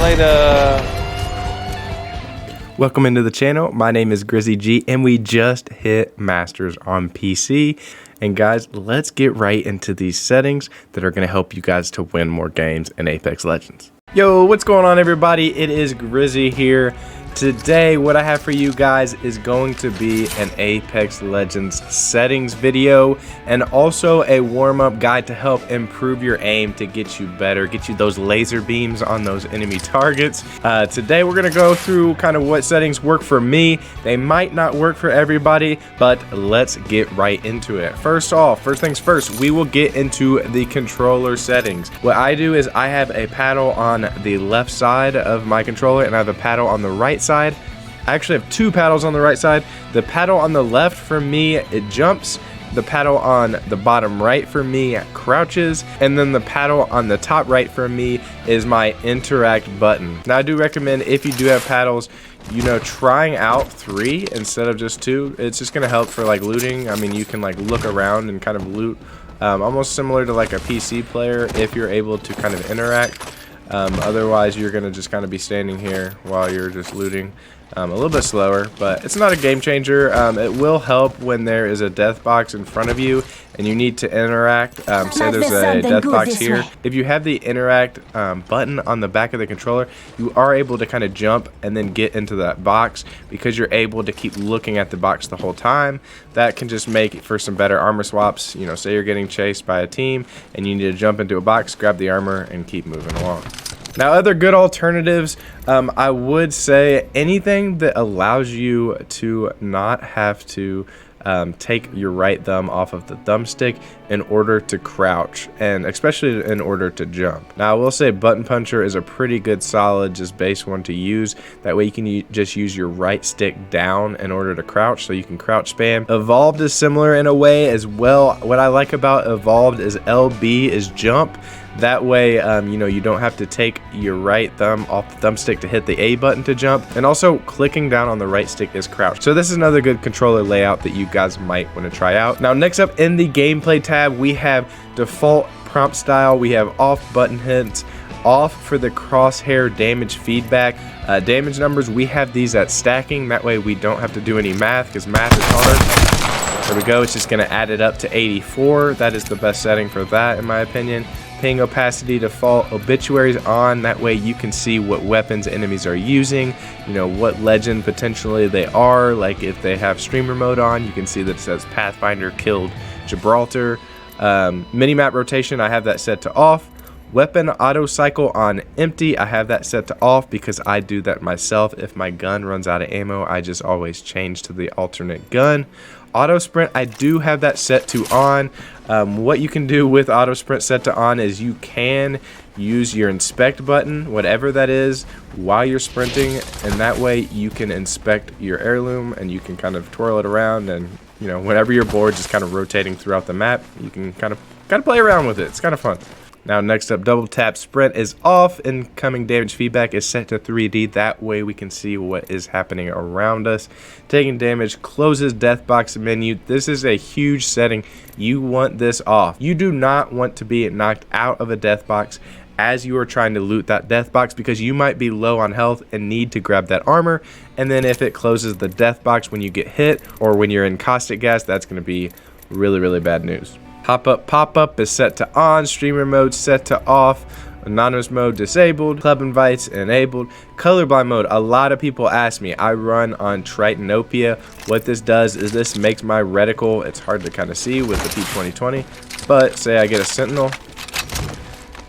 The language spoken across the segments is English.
later. Welcome into the channel. My name is Grizzy G, and we just hit Masters on PC. And guys, let's get right into these settings that are going to help you guys to win more games in Apex Legends. Yo, what's going on, everybody? It is Grizzy here. Today, what I have for you guys is going to be an Apex Legends settings video and also a warm-up guide to help improve your aim to get you better, get you those laser beams on those enemy targets. Today, we're going to go through kind of what settings work for me. They might not work for everybody, but let's get right into it. First things first, we will get into the controller settings. What I do is I have a paddle on the left side of my controller and I have a paddle on the right side. I actually have two paddles on the right side. The paddle on the left for me, it jumps. The paddle on the bottom right for me crouches, and then the paddle on the top right for me is my interact button. Now I do recommend, if you do have paddles, you know, trying out 3 instead of just 2. It's just gonna help for like looting. I mean, you can like look around and kind of loot, almost similar to like a PC player if you're able to kind of interact. Otherwise, you're going to just kind of be standing here while you're just looting. A little bit slower, but it's not a game changer. It will help when there is a death box in front of you and you need to interact. Say there's a death box here. If you have the interact button on the back of the controller, you are able to kind of jump and then get into that box because you're able to keep looking at the box the whole time. That can just make it for some better armor swaps. You know, say you're getting chased by a team and you need to jump into a box, grab the armor, and keep moving along. Now, other good alternatives, I would say anything that allows you to not have to take your right thumb off of the thumbstick in order to crouch, and especially in order to jump. Now, I will say button puncher is a pretty good solid just base one to use. That way you can just use your right stick down in order to crouch, so you can crouch spam. Evolved is similar in a way as well. What I like about Evolved is LB is jump. That way, you know, you don't have to take your right thumb off the thumbstick to hit the A button to jump. And also, clicking down on the right stick is crouch. So this is another good controller layout that you guys might want to try out. Now, next up in the gameplay tab, we have default prompt style. We have off button hits, off for the crosshair damage feedback. Damage numbers, we have these at stacking. That way we don't have to do any math because math is hard. There we go. It's just going to add it up to 84. That is the best setting for that, in my opinion. Ping opacity default, obituaries on. That way you can see what weapons enemies are using, you know, what legend potentially they are. Like if they have streamer mode on, you can see that it says Pathfinder killed Gibraltar. Minimap rotation, I have that set to off. Weapon auto cycle on empty, I have that set to off because I do that myself. If my gun runs out of ammo, I just always change to the alternate gun. Auto sprint, I do have that set to on. What you can do with auto sprint set to on is you can use your inspect button, whatever that is, while you're sprinting, and that way you can inspect your heirloom and you can kind of twirl it around, and you know, whenever your board just kind of rotating throughout the map, you can kind of play around with it. It's kind of fun. Now, next up, double tap sprint is off. Incoming damage feedback is set to 3D. That way we can see what is happening around us. Taking damage closes death box menu. This is a huge setting. You want this off. You do not want to be knocked out of a death box as you are trying to loot that death box because you might be low on health and need to grab that armor. And then if it closes the death box when you get hit or when you're in caustic gas, that's going to be really, really bad news. Pop-up is set to on, streamer mode set to off, anonymous mode disabled, club invites enabled, colorblind mode. A lot of people ask me, I run on Tritonopia. What this does is this makes my reticle, it's hard to kind of see with the P2020, but say I get a sentinel,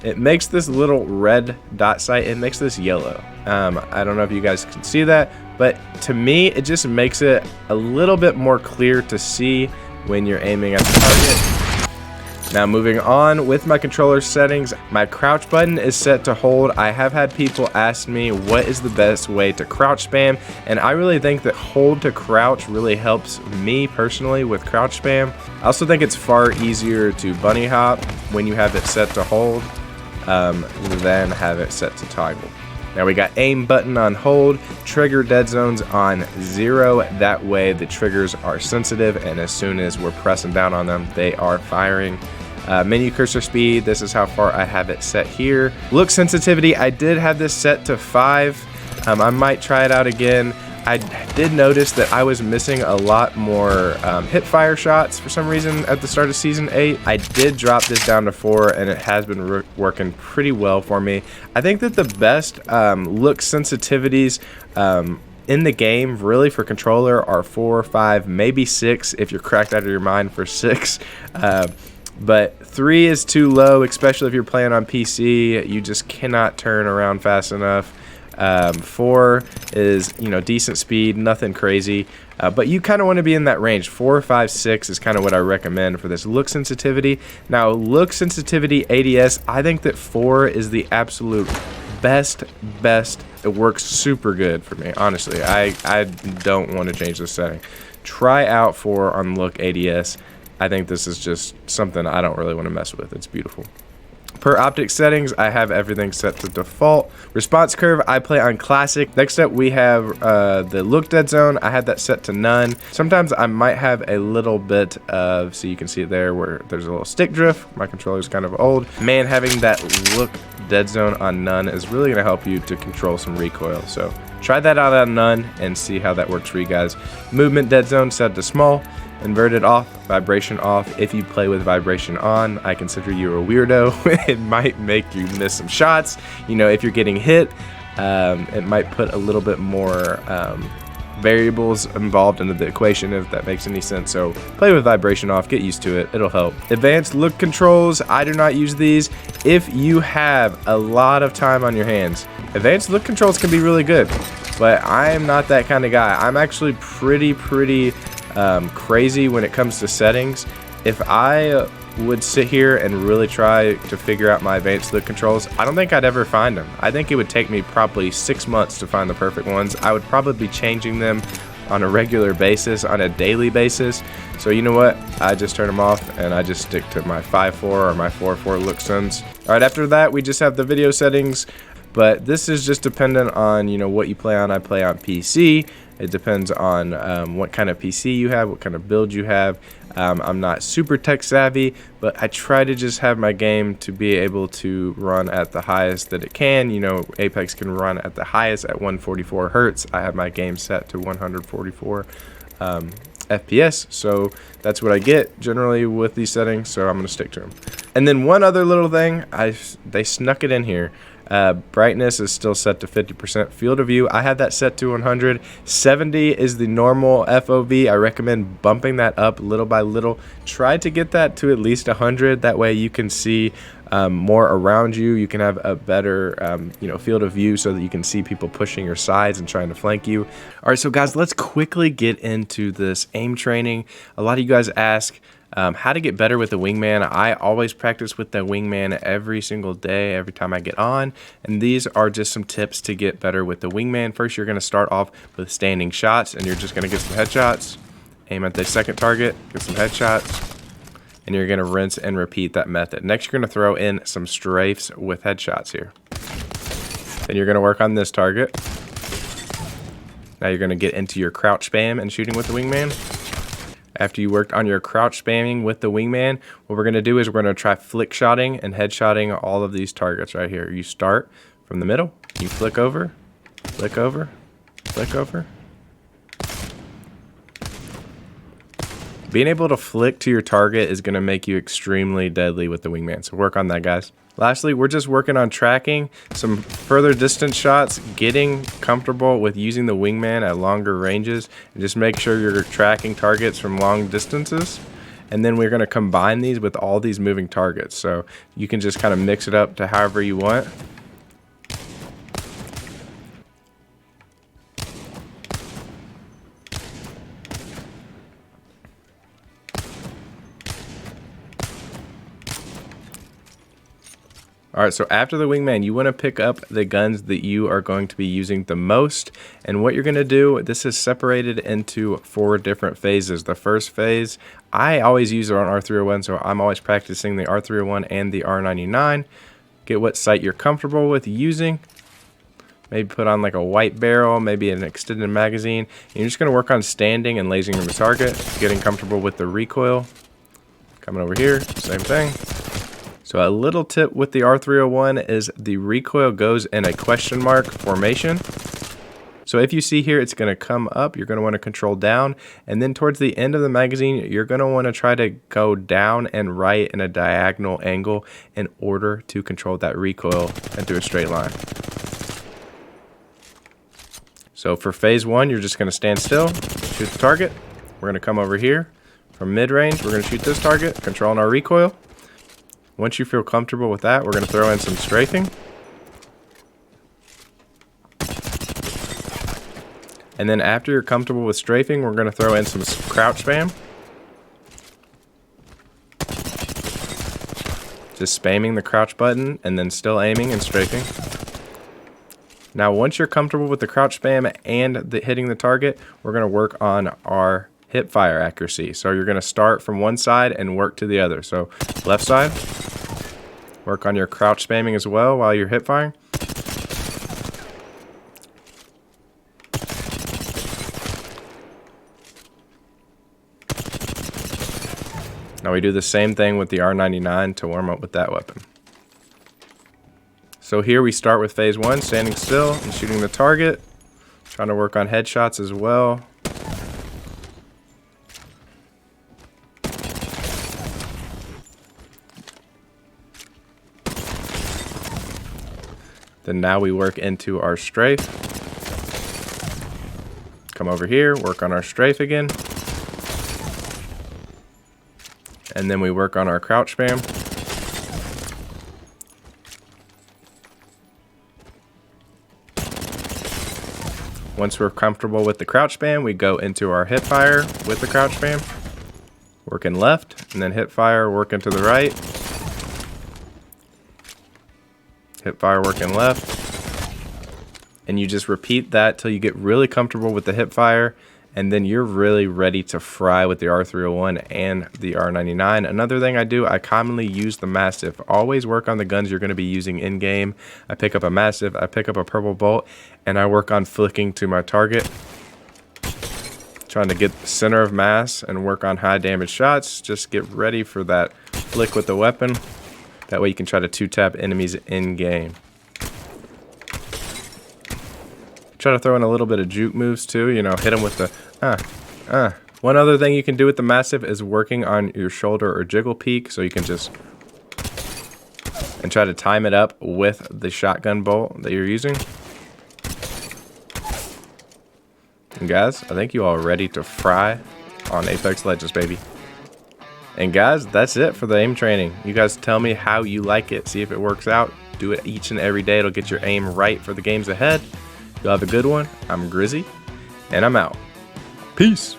it makes this little red dot sight, it makes this yellow. I don't know if you guys can see that, but to me, it just makes it a little bit more clear to see when you're aiming at the target. Now, moving on with my controller settings, my crouch button is set to hold. I have had people ask me what is the best way to crouch spam, and I really think that hold to crouch really helps me personally with crouch spam. I also think it's far easier to bunny hop when you have it set to hold than have it set to toggle. Now we got aim button on hold, trigger dead zones on 0. That way the triggers are sensitive, and as soon as we're pressing down on them, they are firing. Menu cursor speed, this is how far I have it set here. Look sensitivity, I did have this set to 5. I might try it out again. I did notice that I was missing a lot more hip fire shots for some reason at the start of Season 8. I did drop this down to 4, and it has been working pretty well for me. I think that the best look sensitivities in the game, really, for controller are 4, 5, maybe 6 if you're cracked out of your mind for 6. But 3 is too low, especially if you're playing on PC. You just cannot turn around fast enough. 4 is, you know, decent speed, nothing crazy, but you kind of want to be in that range. 4, 5, 6 is kind of what I recommend for this look sensitivity. Now, look sensitivity ADS, I think that 4 is the absolute best. It works super good for me, honestly. I don't want to change this setting. Try out 4 on look ADS. I think this is just something I don't really want to mess with. It's beautiful. Per optic settings, I have everything set to default. Response curve, I play on classic. Next up, we have the look dead zone. I had that set to none. Sometimes I might have a little bit of, so you can see it there where there's a little stick drift. My controller's kind of old. Man, having that look dead zone on none is really gonna help you to control some recoil. So try that out on none and see how that works for you guys. Movement dead zone set to small. Inverted off, vibration off. If you play with vibration on, I consider you a weirdo. It might make you miss some shots. You know, if you're getting hit, it might put a little bit more variables involved into the equation, if that makes any sense. So play with vibration off, get used to it, it'll help. Advanced look controls, I do not use these. If you have a lot of time on your hands, advanced look controls can be really good, but I am not that kind of guy. I'm actually pretty crazy when it comes to settings. If I would sit here and really try to figure out my advanced look controls, I don't think I'd ever find them. I think it would take me probably 6 months to find the perfect ones. I would probably be changing them on a regular basis, on a daily basis. So you know what? I just turn them off and I just stick to my 5.4 or my 4.4 look sens. All right, after that, we just have the video settings, but this is just dependent on, you know, what you play on. I play on PC. It depends on what kind of PC you have, what kind of build you have. I'm not super tech savvy, but I try to just have my game to be able to run at the highest that it can. You know, Apex can run at the highest at 144 hertz. I have my game set to 144 FPS, so that's what I get generally with these settings, so I'm going to stick to them. And then one other little thing, they snuck it in here. Brightness is still set to 50%. Field of view, I have that set to 100. 70 is the normal FOV. I recommend bumping that up little by little. Try to get that to at least 100. That way you can see more around you. You can have a better you know, field of view so that you can see people pushing your sides and trying to flank you. All right, so guys, let's quickly get into this aim training. A lot of you guys ask how to get better with the Wingman. I always practice with the Wingman every single day, every time I get on. And these are just some tips to get better with the Wingman. First, you're going to start off with standing shots, and you're just going to get some headshots. Aim at the second target, get some headshots. And you're going to rinse and repeat that method. Next, you're going to throw in some strafes with headshots here. Then you're going to work on this target. Now you're going to get into your crouch spam and shooting with the Wingman. After you worked on your crouch spamming with the Wingman, what we're going to do is we're going to try flick shotting and headshotting all of these targets right here. You start from the middle, you flick over, flick over, flick over. Being able to flick to your target is going to make you extremely deadly with the Wingman, so work on that, guys. Lastly, we're just working on tracking some further distance shots, getting comfortable with using the Wingman at longer ranges, and just make sure you're tracking targets from long distances. And then we're going to combine these with all these moving targets, so you can just kind of mix it up to however you want. Alright, so after the Wingman, you want to pick up the guns that you are going to be using the most. And what you're going to do, this is separated into 4 different phases. The first phase, I always use it on R301, so I'm always practicing the R301 and the R99. Get what sight you're comfortable with using. Maybe put on like a white barrel, maybe an extended magazine. And you're just going to work on standing and lasering the target, getting comfortable with the recoil. Coming over here, same thing. So a little tip with the R301 is the recoil goes in a question mark formation. So if you see here, it's going to come up, you're going to want to control down, and then towards the end of the magazine, you're going to want to try to go down and right in a diagonal angle in order to control that recoil into a straight line. So for phase 1, you're just going to stand still, shoot the target. We're going to come over here. From mid-range, we're going to shoot this target, controlling our recoil. Once you feel comfortable with that, we're going to throw in some strafing. And then after you're comfortable with strafing, we're going to throw in some crouch spam. Just spamming the crouch button and then still aiming and strafing. Now once you're comfortable with the crouch spam and hitting the target, we're going to work on our hip fire accuracy. So you're going to start from one side and work to the other. So left side, work on your crouch spamming as well while you're hip firing. Now we do the same thing with the R99 to warm up with that weapon. So here we start with phase 1, standing still and shooting the target, trying to work on headshots as well. Then now we work into our strafe. Come over here, work on our strafe again. And then we work on our crouch spam. Once we're comfortable with the crouch spam, we go into our hip fire with the crouch spam. Working left, and then hip fire, working to the right. Hip fire, working left. And you just repeat that till you get really comfortable with the hip fire, and then you're really ready to fry with the R301 and the R99. Another thing I do, I commonly use the Mastiff. Always work on the guns you're going to be using in game. I pick up a Mastiff, I pick up a purple bolt, and I work on flicking to my target. Trying to get the center of mass and work on high damage shots. Just get ready for that flick with the weapon. That way you can try to two-tap enemies in game. Try to throw in a little bit of juke moves too, you know, hit them with the One other thing you can do with the Mastiff is working on your shoulder or jiggle peak, so you can just and try to time it up with the shotgun bolt that you're using. And guys, I think you all are ready to fry on Apex Legends, baby. And guys, that's it for the aim training. You guys tell me how you like it. See if it works out. Do it each and every day. It'll get your aim right for the games ahead. You'll have a good one. I'm Grizzy, and I'm out. Peace.